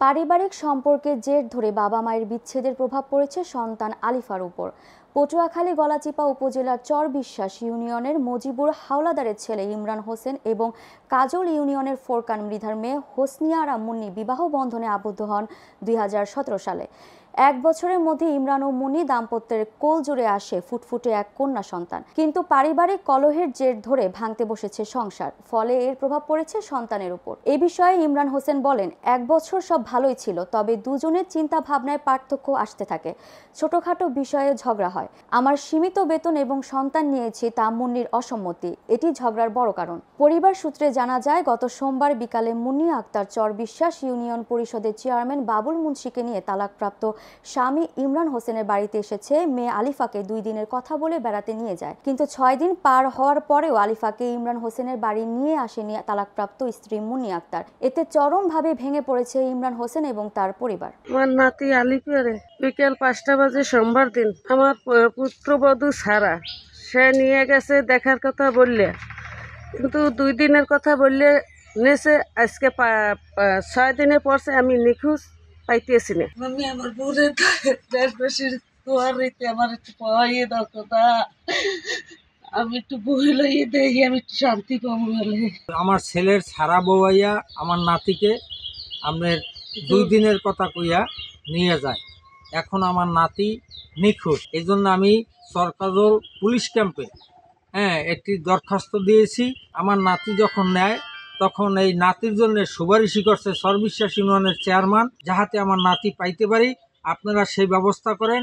পারিবারিক সম্পর্কের জের ধরে বাবা মায়ের বিচ্ছেদের প্রভাব পড়েছে সন্তান আলিফার উপর। পটুয়াখালী গলাচিপা উপজেলার চরবিশ্বাস ইউনিয়নের মজিবুর হাওলাদারের ছেলে ইমরান হোসেন এবং কাজল ইউনিয়নের ফোরকান মৃধার মেয়ে হোসনিয়া আরা মুন্নি বিবাহ বন্ধনে আবদ্ধ হন 2017 সালে। 1 বছরের মধ্যে ইমরান ও মুন্নি দাম্পত্যের কোল জুড়ে আসে ফুটফুটে এক কন্যা সন্তান। কিন্তু পারিবারিক কলহের জের ধরে ভাঙতে বসেছে সংসার, ফলে এর প্রভাব পড়েছে সন্তানের উপর। এ বিষয়ে ইমরান হোসেন বলেন, 1 বছর সব ভালোই ছিল, তবে দুজনের চিন্তা ভাবনায় পার্থক্য আসতে থাকে। ছোটখাটো বিষয়ে ঝগড়া হয়। আমার সীমিত বেতন এবং সন্তান নিয়েছি তা মুন্নির অসম্মতি, এটি ঝগড়ার বড় কারণ। পরিবার সূত্রে জানা যায়, গত সোমবার বিকালে মুন্নি আক্তার চরবিশ্বাস ইউনিয়ন পরিষদের চেয়ারম্যান বাবুল মুন্সিকে নিয়ে তালাকপ্রাপ্ত স্বামী ইমরান হোসেনের বাড়িতে এসেছে। মেয়ে আলিফাকে 2 দিনের কথা বলে বেড়াতে নিয়ে যায়, কিন্তু 6 দিন পার হওয়ার পরেও আলিফাকে ইমরান হোসেনের বাড়ি নিয়ে আসেনি তালাকপ্রাপ্ত স্ত্রী মুন্নি আক্তার। এতে চরমভাবে ভেঙে পড়েছে ইমরান হোসেন এবং তার পরিবার। আমার নাতি আলিফারে বিকেল 5টা বাজে সোমবার দিন আমার পুত্রবধূ সারা সে নিয়ে গেছে দেখার কথা বললে, কিন্তু 2 দিনের কথা বললে নেছে। আজকে 6 দিনে পরছে আমি নিখোঁজ পাইতেছি না। আমি আমার বোনের দেশবাসীর দোয়ার রইতে আমার একটু পাওয়াইয়ে দাও কথা, আমি একটু বই লইয়ে দেই, আমি একটু শান্তি পাবো বলে। আমার ছেলের ছাড়া বউয়াইয়া আমার নাতিকে আপনার 2 দিনের কথা কইয়া নিয়ে যায়। এখন আমার নাতি নিখোঁজ। এই জন্য আমি সরকারল পুলিশ ক্যাম্পে একটি দরখাস্ত দিয়েছি। আমার নাতি যখন নেয় তখন এই নাতির জন্য সুপারিশই করছে চরবিশ্বাস ইউনিয়নের চেয়ারম্যান, যাহাতে আমার নাতি পাইতে পারি। আপনারা সেই ব্যবস্থা করেন।